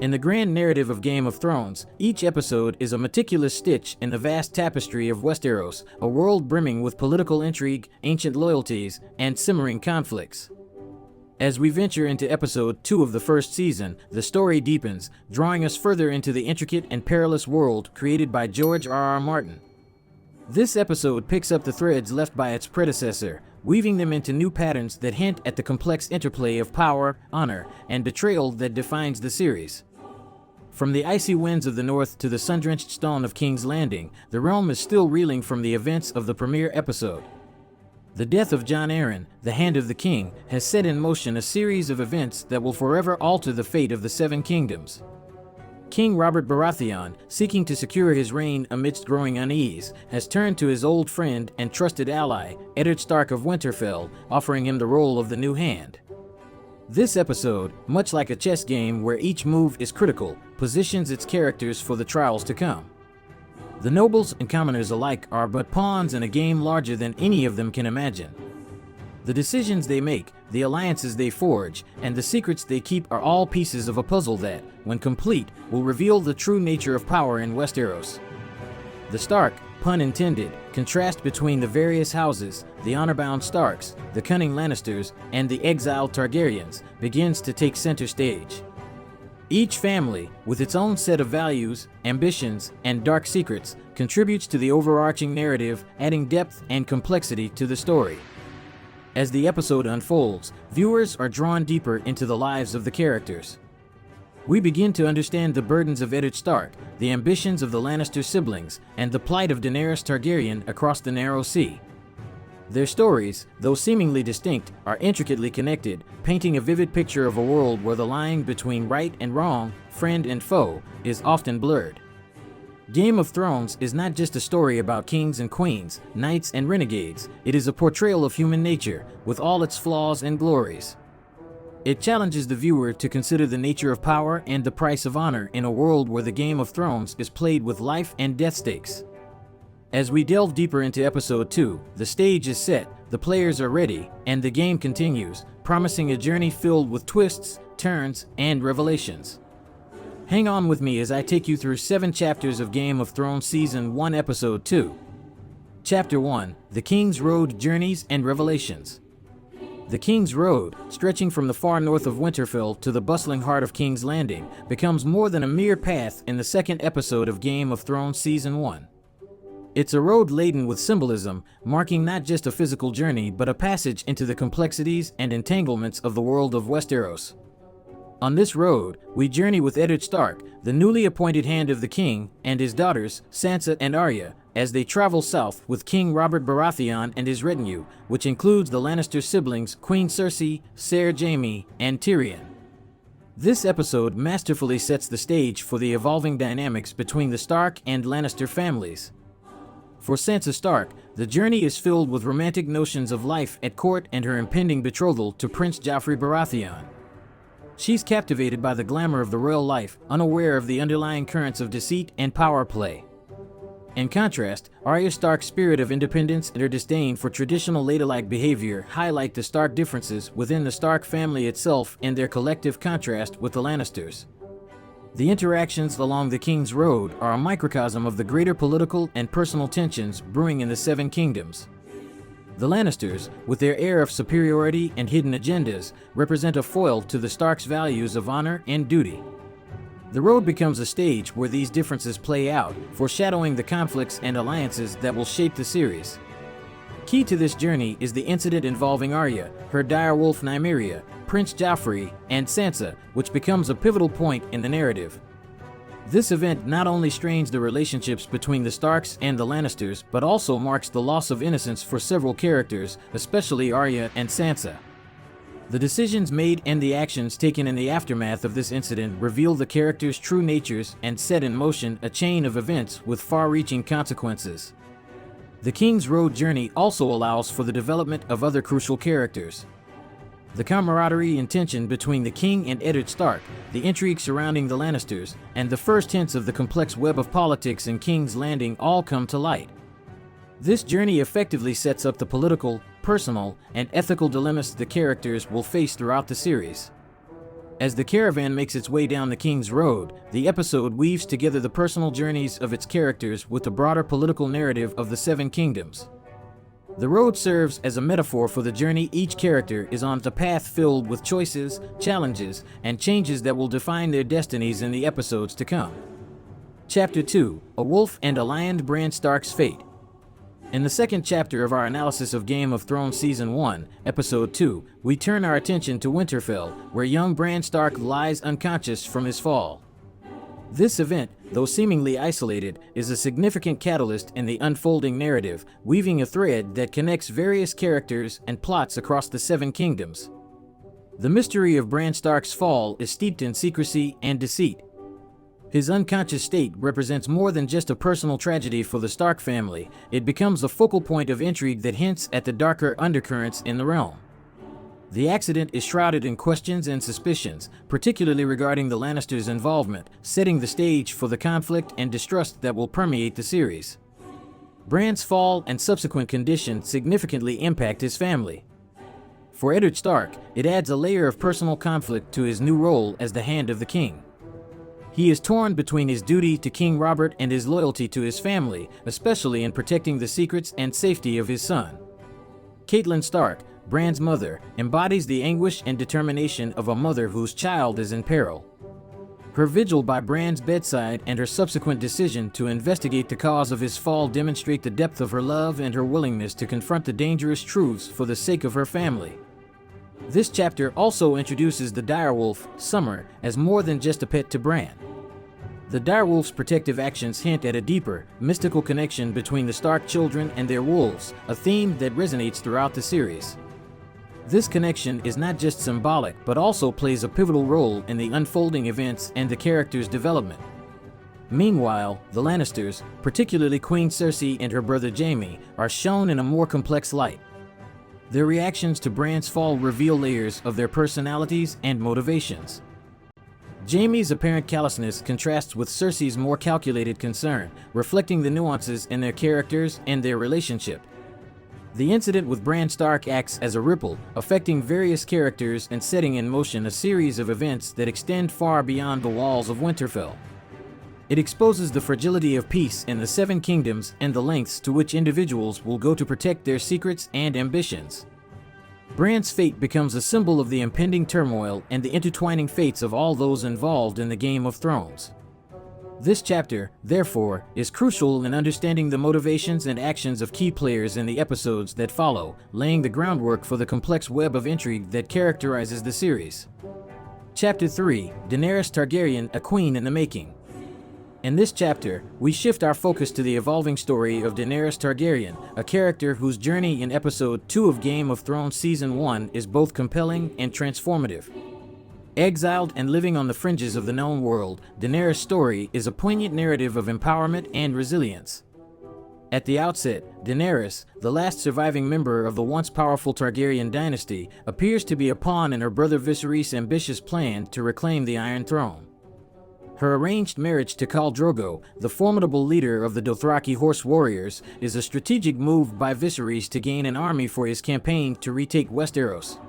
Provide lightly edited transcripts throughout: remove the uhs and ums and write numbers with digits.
In the grand narrative of Game of Thrones, each episode is a meticulous stitch in the vast tapestry of Westeros, a world brimming with political intrigue, ancient loyalties, and simmering conflicts. As we venture into episode 2 of the first season, the story deepens, drawing us further into the intricate and perilous world created by George R.R. Martin. This episode picks up the threads left by its predecessor, weaving them into new patterns that hint at the complex interplay of power, honor, and betrayal that defines the series. From the icy winds of the north to the sun-drenched stone of King's Landing, the realm is still reeling from the events of the premiere episode. The death of Jon Arryn, the Hand of the King, has set in motion a series of events that will forever alter the fate of the Seven Kingdoms. King Robert Baratheon, seeking to secure his reign amidst growing unease, has turned to his old friend and trusted ally, Eddard Stark of Winterfell, offering him the role of the new Hand. This episode, much like a chess game where each move is critical, positions its characters for the trials to come. The nobles and commoners alike are but pawns in a game larger than any of them can imagine. The decisions they make, the alliances they forge, and the secrets they keep are all pieces of a puzzle that, when complete, will reveal the true nature of power in Westeros. The stark, pun intended, contrast between the various houses, the honor-bound Starks, the cunning Lannisters, and the exiled Targaryens, begins to take center stage. Each family, with its own set of values, ambitions, and dark secrets, contributes to the overarching narrative, adding depth and complexity to the story. As the episode unfolds, viewers are drawn deeper into the lives of the characters. We begin to understand the burdens of Eddard Stark, the ambitions of the Lannister siblings, and the plight of Daenerys Targaryen across the Narrow Sea. Their stories, though seemingly distinct, are intricately connected, painting a vivid picture of a world where the line between right and wrong, friend and foe, is often blurred. Game of Thrones is not just a story about kings and queens, knights and renegades. It is a portrayal of human nature, with all its flaws and glories. It challenges the viewer to consider the nature of power and the price of honor in a world where the Game of Thrones is played with life and death stakes. As we delve deeper into episode 2, the stage is set, the players are ready, and the game continues, promising a journey filled with twists, turns, and revelations. Hang on with me as I take you through 7 chapters of Game of Thrones Season 1 Episode 2. Chapter 1, The Kingsroad Journeys and Revelations. The King's Road, stretching from the far north of Winterfell to the bustling heart of King's Landing, becomes more than a mere path in the second episode of Game of Thrones Season 1. It's a road laden with symbolism, marking not just a physical journey but a passage into the complexities and entanglements of the world of Westeros. On this road, we journey with Eddard Stark, the newly appointed Hand of the King, and his daughters, Sansa and Arya, as they travel south with King Robert Baratheon and his retinue, which includes the Lannister siblings Queen Cersei, Ser Jaime, and Tyrion. This episode masterfully sets the stage for the evolving dynamics between the Stark and Lannister families. For Sansa Stark, the journey is filled with romantic notions of life at court and her impending betrothal to Prince Joffrey Baratheon. She's captivated by the glamour of the royal life, unaware of the underlying currents of deceit and power play. In contrast, Arya Stark's spirit of independence and her disdain for traditional ladylike behavior highlight the stark differences within the Stark family itself and their collective contrast with the Lannisters. The interactions along the King's Road are a microcosm of the greater political and personal tensions brewing in the Seven Kingdoms. The Lannisters, with their air of superiority and hidden agendas, represent a foil to the Stark's values of honor and duty. The road becomes a stage where these differences play out, foreshadowing the conflicts and alliances that will shape the series. Key to this journey is the incident involving Arya, her direwolf Nymeria, Prince Joffrey, and Sansa, which becomes a pivotal point in the narrative. This event not only strains the relationships between the Starks and the Lannisters, but also marks the loss of innocence for several characters, especially Arya and Sansa. The decisions made and the actions taken in the aftermath of this incident reveal the characters' true natures and set in motion a chain of events with far-reaching consequences. The King's Road journey also allows for the development of other crucial characters. The camaraderie and tension between the King and Eddard Stark, the intrigue surrounding the Lannisters, and the first hints of the complex web of politics in King's Landing all come to light. This journey effectively sets up the political, personal, and ethical dilemmas the characters will face throughout the series. As the caravan makes its way down the Kingsroad, the episode weaves together the personal journeys of its characters with the broader political narrative of the Seven Kingdoms. The road serves as a metaphor for the journey each character is on, a path filled with choices, challenges, and changes that will define their destinies in the episodes to come. Chapter 2: A Wolf and a Lion, Bran Stark's Fate. In the second chapter of our analysis of Game of Thrones Season 1, Episode 2, we turn our attention to Winterfell, where young Bran Stark lies unconscious from his fall. This event, though seemingly isolated, is a significant catalyst in the unfolding narrative, weaving a thread that connects various characters and plots across the Seven Kingdoms. The mystery of Bran Stark's fall is steeped in secrecy and deceit. His unconscious state represents more than just a personal tragedy for the Stark family. It becomes a focal point of intrigue that hints at the darker undercurrents in the realm. The accident is shrouded in questions and suspicions, particularly regarding the Lannisters' involvement, setting the stage for the conflict and distrust that will permeate the series. Bran's fall and subsequent condition significantly impact his family. For Eddard Stark, it adds a layer of personal conflict to his new role as the Hand of the King. He is torn between his duty to King Robert and his loyalty to his family, especially in protecting the secrets and safety of his son. Catelyn Stark, Bran's mother, embodies the anguish and determination of a mother whose child is in peril. Her vigil by Bran's bedside and her subsequent decision to investigate the cause of his fall demonstrate the depth of her love and her willingness to confront the dangerous truths for the sake of her family. This chapter also introduces the direwolf, Summer, as more than just a pet to Bran. The direwolf's protective actions hint at a deeper, mystical connection between the Stark children and their wolves, a theme that resonates throughout the series. This connection is not just symbolic but also plays a pivotal role in the unfolding events and the characters' development. Meanwhile, the Lannisters, particularly Queen Cersei and her brother Jaime, are shown in a more complex light. Their reactions to Bran's fall reveal layers of their personalities and motivations. Jaime's apparent callousness contrasts with Cersei's more calculated concern, reflecting the nuances in their characters and their relationship. The incident with Bran Stark acts as a ripple, affecting various characters and setting in motion a series of events that extend far beyond the walls of Winterfell. It exposes the fragility of peace in the Seven Kingdoms and the lengths to which individuals will go to protect their secrets and ambitions. Bran's fate becomes a symbol of the impending turmoil and the intertwining fates of all those involved in the Game of Thrones. This chapter, therefore, is crucial in understanding the motivations and actions of key players in the episodes that follow, laying the groundwork for the complex web of intrigue that characterizes the series. Chapter 3: Daenerys Targaryen, a Queen in the Making. In this chapter, we shift our focus to the evolving story of Daenerys Targaryen, a character whose journey in Episode 2 of Game of Thrones Season 1 is both compelling and transformative. Exiled and living on the fringes of the known world, Daenerys' story is a poignant narrative of empowerment and resilience. At the outset, Daenerys, the last surviving member of the once powerful Targaryen dynasty, appears to be a pawn in her brother Viserys' ambitious plan to reclaim the Iron Throne. Her arranged marriage to Khal Drogo, the formidable leader of the Dothraki horse warriors, is a strategic move by Viserys to gain an army for his campaign to retake Westeros.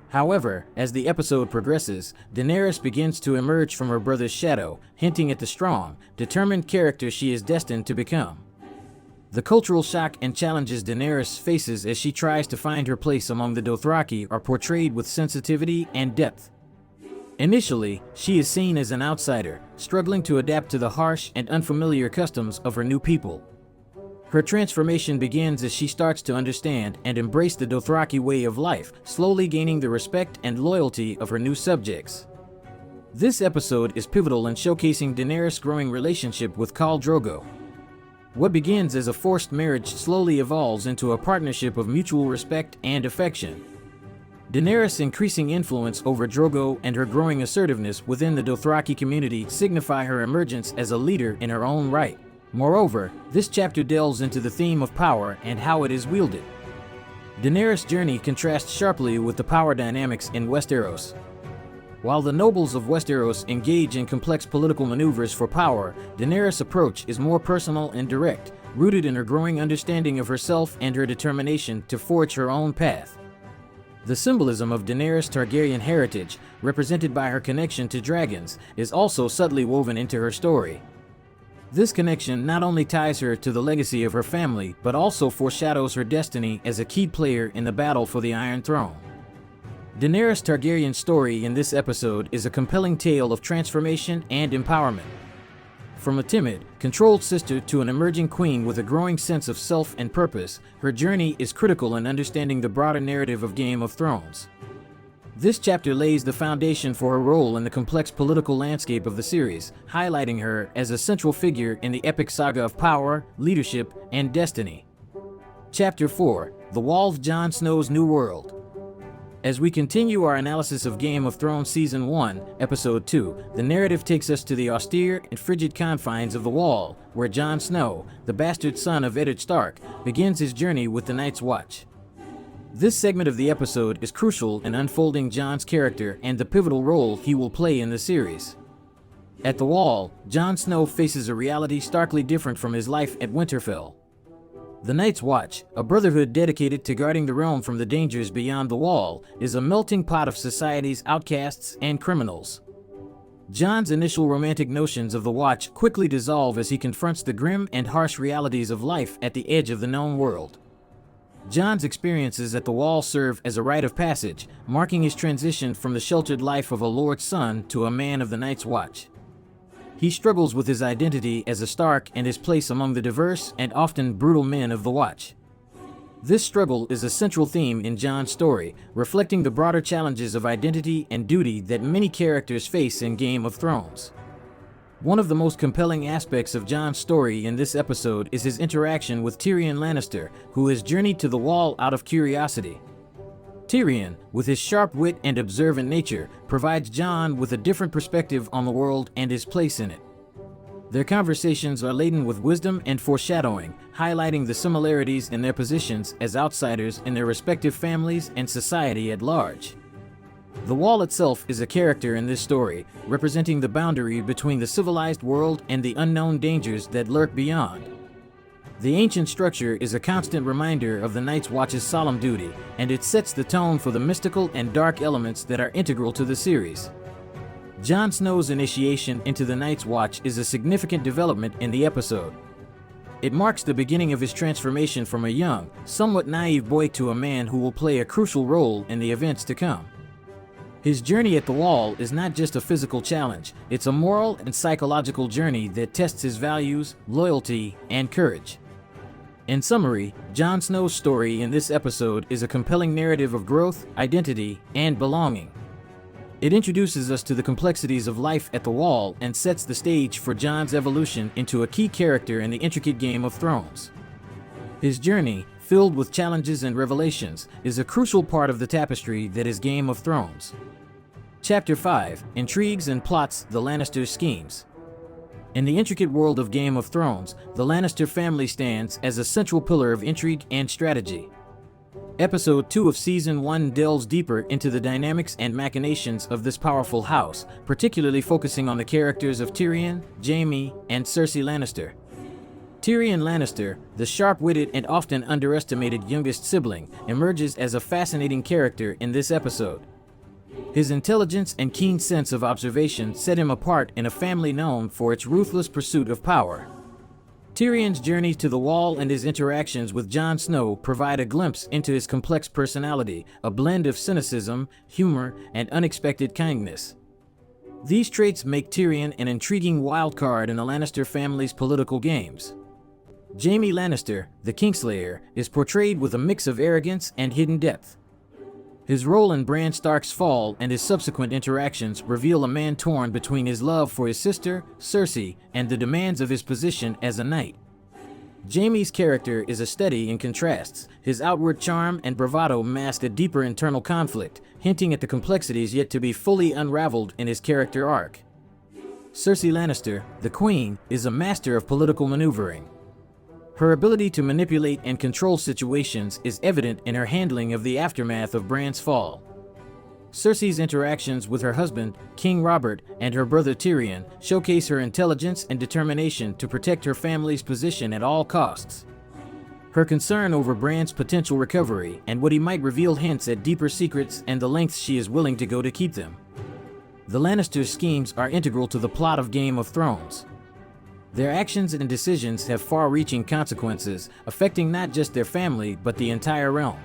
However, as the episode progresses, Daenerys begins to emerge from her brother's shadow, hinting at the strong, determined character she is destined to become. The cultural shock and challenges Daenerys faces as she tries to find her place among the Dothraki are portrayed with sensitivity and depth. Initially, she is seen as an outsider, struggling to adapt to the harsh and unfamiliar customs of her new people. Her transformation begins as she starts to understand and embrace the Dothraki way of life, slowly gaining the respect and loyalty of her new subjects. This episode is pivotal in showcasing Daenerys' growing relationship with Khal Drogo. What begins as a forced marriage slowly evolves into a partnership of mutual respect and affection. Daenerys' increasing influence over Drogo and her growing assertiveness within the Dothraki community signify her emergence as a leader in her own right. Moreover, this chapter delves into the theme of power and how it is wielded. Daenerys' journey contrasts sharply with the power dynamics in Westeros. While the nobles of Westeros engage in complex political maneuvers for power, Daenerys' approach is more personal and direct, rooted in her growing understanding of herself and her determination to forge her own path. The symbolism of Daenerys Targaryen heritage, represented by her connection to dragons, is also subtly woven into her story. This connection not only ties her to the legacy of her family, but also foreshadows her destiny as a key player in the battle for the Iron Throne. Daenerys Targaryen's story in this episode is a compelling tale of transformation and empowerment. From a timid, controlled sister to an emerging queen with a growing sense of self and purpose, her journey is critical in understanding the broader narrative of Game of Thrones. This chapter lays the foundation for her role in the complex political landscape of the series, highlighting her as a central figure in the epic saga of power, leadership, and destiny. Chapter 4: The Wall of Jon Snow's New World. As we continue our analysis of Game of Thrones Season 1, Episode 2, the narrative takes us to the austere and frigid confines of the Wall, where Jon Snow, the bastard son of Eddard Stark, begins his journey with the Night's Watch. This segment of the episode is crucial in unfolding Jon's character and the pivotal role he will play in the series. At the Wall, Jon Snow faces a reality starkly different from his life at Winterfell. The Night's Watch, a brotherhood dedicated to guarding the realm from the dangers beyond the Wall, is a melting pot of society's outcasts and criminals. Jon's initial romantic notions of the Watch quickly dissolve as he confronts the grim and harsh realities of life at the edge of the known world. Jon's experiences at the Wall serve as a rite of passage, marking his transition from the sheltered life of a Lord's son to a man of the Night's Watch. He struggles with his identity as a Stark and his place among the diverse and often brutal men of the Watch. This struggle is a central theme in Jon's story, reflecting the broader challenges of identity and duty that many characters face in Game of Thrones. One of the most compelling aspects of Jon's story in this episode is his interaction with Tyrion Lannister, who has journeyed to the Wall out of curiosity. Tyrion, with his sharp wit and observant nature, provides Jon with a different perspective on the world and his place in it. Their conversations are laden with wisdom and foreshadowing, highlighting the similarities in their positions as outsiders in their respective families and society at large. The Wall itself is a character in this story, representing the boundary between the civilized world and the unknown dangers that lurk beyond. The ancient structure is a constant reminder of the Night's Watch's solemn duty, and it sets the tone for the mystical and dark elements that are integral to the series. Jon Snow's initiation into the Night's Watch is a significant development in the episode. It marks the beginning of his transformation from a young, somewhat naive boy to a man who will play a crucial role in the events to come. His journey at the Wall is not just a physical challenge, it's a moral and psychological journey that tests his values, loyalty, and courage. In summary, Jon Snow's story in this episode is a compelling narrative of growth, identity, and belonging. It introduces us to the complexities of life at the Wall and sets the stage for Jon's evolution into a key character in the intricate Game of Thrones. His journey, filled with challenges and revelations, is a crucial part of the tapestry that is Game of Thrones. Chapter 5: Intrigues and Plots, the Lannister Schemes. In the intricate world of Game of Thrones, the Lannister family stands as a central pillar of intrigue and strategy. Episode 2 of Season 1 delves deeper into the dynamics and machinations of this powerful house, particularly focusing on the characters of Tyrion, Jaime, and Cersei Lannister. Tyrion Lannister, the sharp-witted and often underestimated youngest sibling, emerges as a fascinating character in this episode. His intelligence and keen sense of observation set him apart in a family known for its ruthless pursuit of power. Tyrion's journey to the Wall and his interactions with Jon Snow provide a glimpse into his complex personality, a blend of cynicism, humor, and unexpected kindness. These traits make Tyrion an intriguing wild card in the Lannister family's political games. Jaime Lannister, the Kingslayer, is portrayed with a mix of arrogance and hidden depth. His role in Bran Stark's fall and his subsequent interactions reveal a man torn between his love for his sister, Cersei, and the demands of his position as a knight. Jaime's character is a study in contrasts. His outward charm and bravado mask a deeper internal conflict, hinting at the complexities yet to be fully unraveled in his character arc. Cersei Lannister, the Queen, is a master of political maneuvering. Her ability to manipulate and control situations is evident in her handling of the aftermath of Bran's fall. Cersei's interactions with her husband, King Robert, and her brother Tyrion showcase her intelligence and determination to protect her family's position at all costs. Her concern over Bran's potential recovery and what he might reveal hints at deeper secrets and the lengths she is willing to go to keep them. The Lannisters' schemes are integral to the plot of Game of Thrones. Their actions and decisions have far-reaching consequences, affecting not just their family but the entire realm.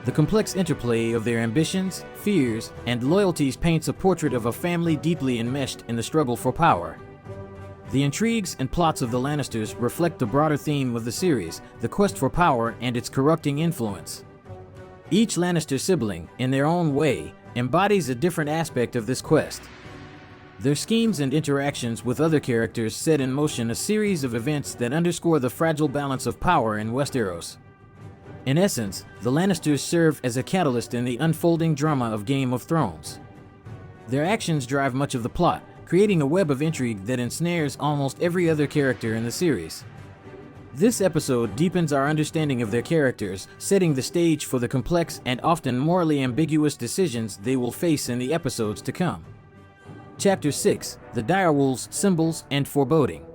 The complex interplay of their ambitions, fears, and loyalties paints a portrait of a family deeply enmeshed in the struggle for power. The intrigues and plots of the Lannisters reflect the broader theme of the series, the quest for power and its corrupting influence. Each Lannister sibling, in their own way, embodies a different aspect of this quest. Their schemes and interactions with other characters set in motion a series of events that underscore the fragile balance of power in Westeros. In essence, the Lannisters serve as a catalyst in the unfolding drama of Game of Thrones. Their actions drive much of the plot, creating a web of intrigue that ensnares almost every other character in the series. This episode deepens our understanding of their characters, setting the stage for the complex and often morally ambiguous decisions they will face in the episodes to come. Chapter 6: The Direwolves' Symbols and Foreboding.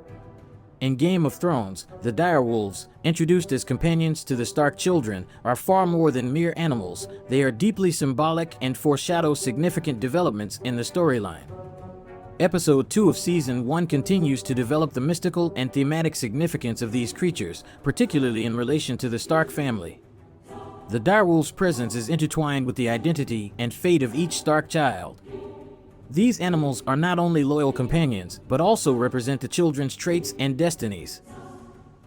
In Game of Thrones, the direwolves, introduced as companions to the Stark children, are far more than mere animals. They are deeply symbolic and foreshadow significant developments in the storyline. Episode 2 of Season 1 continues to develop the mystical and thematic significance of these creatures, particularly in relation to the Stark family. The direwolves' presence is intertwined with the identity and fate of each Stark child. These animals are not only loyal companions, but also represent the children's traits and destinies.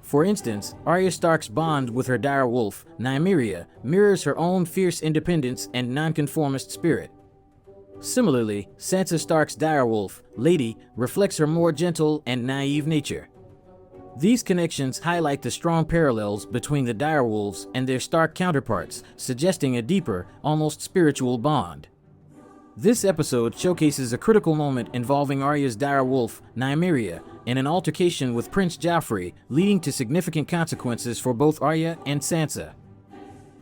For instance, Arya Stark's bond with her direwolf, Nymeria, mirrors her own fierce independence and nonconformist spirit. Similarly, Sansa Stark's direwolf, Lady, reflects her more gentle and naive nature. These connections highlight the strong parallels between the direwolves and their Stark counterparts, suggesting a deeper, almost spiritual bond. This episode showcases a critical moment involving Arya's direwolf, Nymeria, in an altercation with Prince Joffrey, leading to significant consequences for both Arya and Sansa.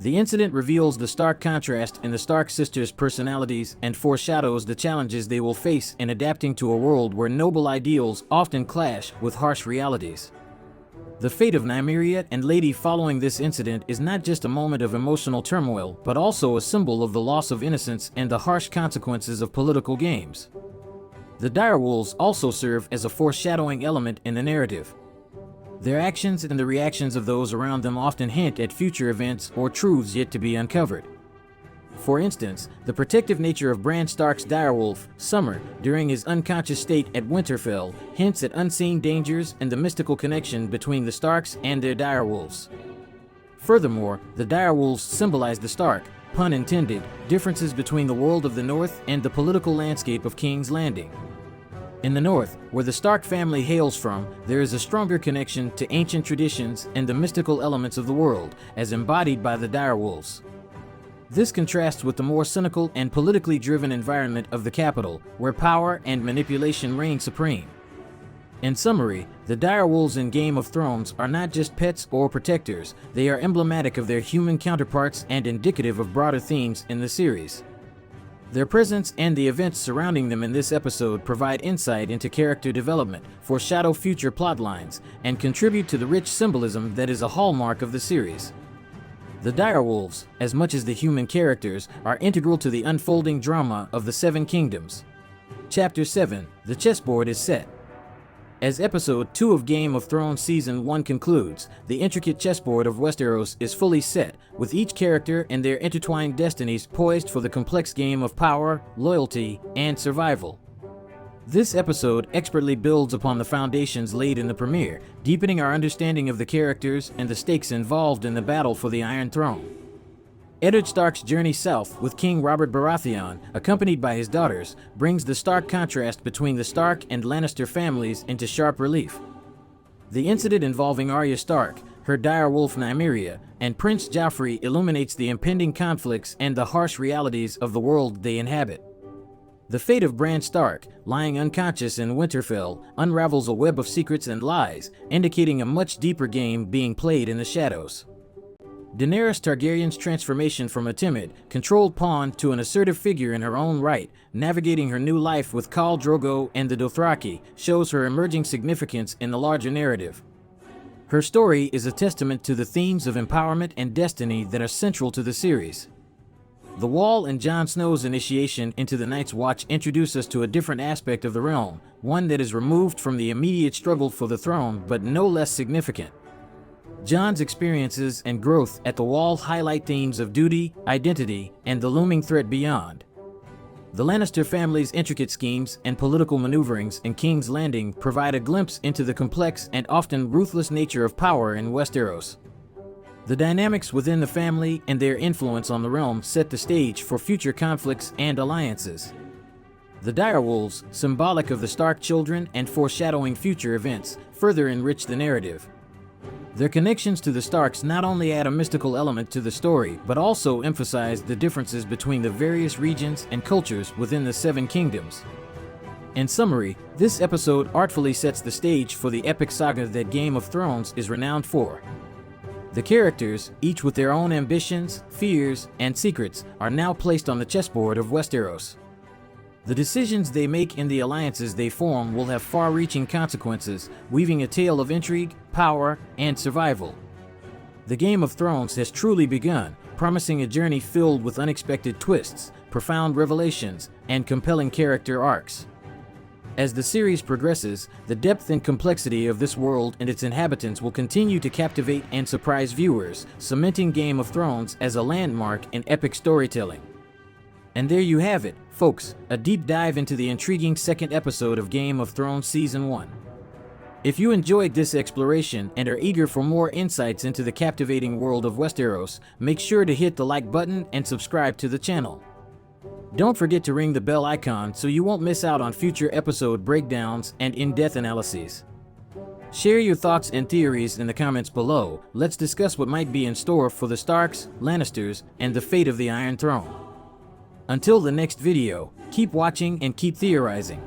The incident reveals the stark contrast in the Stark sisters' personalities and foreshadows the challenges they will face in adapting to a world where noble ideals often clash with harsh realities. The fate of Nymeria and Lady following this incident is not just a moment of emotional turmoil, but also a symbol of the loss of innocence and the harsh consequences of political games. The direwolves also serve as a foreshadowing element in the narrative. Their actions and the reactions of those around them often hint at future events or truths yet to be uncovered. For instance, the protective nature of Bran Stark's direwolf, Summer, during his unconscious state at Winterfell, hints at unseen dangers and the mystical connection between the Starks and their direwolves. Furthermore, the direwolves symbolize the stark, pun intended, differences between the world of the North and the political landscape of King's Landing. In the North, where the Stark family hails from, there is a stronger connection to ancient traditions and the mystical elements of the world, as embodied by the direwolves. This contrasts with the more cynical and politically driven environment of the capital, where power and manipulation reign supreme. In summary, the direwolves in Game of Thrones are not just pets or protectors, they are emblematic of their human counterparts and indicative of broader themes in the series. Their presence and the events surrounding them in this episode provide insight into character development, foreshadow future plotlines, and contribute to the rich symbolism that is a hallmark of the series. The direwolves, as much as the human characters, are integral to the unfolding drama of the Seven Kingdoms. Chapter 7: The Chessboard is Set. As Episode 2 of Game of Thrones Season 1 concludes, the intricate chessboard of Westeros is fully set, with each character and their intertwined destinies poised for the complex game of power, loyalty, and survival. This episode expertly builds upon the foundations laid in the premiere, deepening our understanding of the characters and the stakes involved in the battle for the Iron Throne. Eddard Stark's journey south with King Robert Baratheon, accompanied by his daughters, brings the stark contrast between the Stark and Lannister families into sharp relief. The incident involving Arya Stark, her direwolf Nymeria, and Prince Joffrey illuminates the impending conflicts and the harsh realities of the world they inhabit. The fate of Bran Stark, lying unconscious in Winterfell, unravels a web of secrets and lies, indicating a much deeper game being played in the shadows. Daenerys Targaryen's transformation from a timid, controlled pawn to an assertive figure in her own right, navigating her new life with Khal Drogo and the Dothraki, shows her emerging significance in the larger narrative. Her story is a testament to the themes of empowerment and destiny that are central to the series. The Wall and Jon Snow's initiation into the Night's Watch introduce us to a different aspect of the realm, one that is removed from the immediate struggle for the throne but no less significant. Jon's experiences and growth at the Wall highlight themes of duty, identity, and the looming threat beyond. The Lannister family's intricate schemes and political maneuverings in King's Landing provide a glimpse into the complex and often ruthless nature of power in Westeros. The dynamics within the family and their influence on the realm set the stage for future conflicts and alliances. The direwolves, symbolic of the Stark children and foreshadowing future events, further enrich the narrative. Their connections to the Starks not only add a mystical element to the story, but also emphasize the differences between the various regions and cultures within the Seven Kingdoms. In summary, this episode artfully sets the stage for the epic saga that Game of Thrones is renowned for. The characters, each with their own ambitions, fears, and secrets, are now placed on the chessboard of Westeros. The decisions they make and the alliances they form will have far-reaching consequences, weaving a tale of intrigue, power, and survival. The Game of Thrones has truly begun, promising a journey filled with unexpected twists, profound revelations, and compelling character arcs. As the series progresses, the depth and complexity of this world and its inhabitants will continue to captivate and surprise viewers, cementing Game of Thrones as a landmark in epic storytelling. And there you have it, folks, a deep dive into the intriguing second episode of Game of Thrones Season 1. If you enjoyed this exploration and are eager for more insights into the captivating world of Westeros, make sure to hit the like button and subscribe to the channel. Don't forget to ring the bell icon so you won't miss out on future episode breakdowns and in-depth analyses. Share your thoughts and theories in the comments below. Let's discuss what might be in store for the Starks, Lannisters, and the fate of the Iron Throne. Until the next video, keep watching and keep theorizing.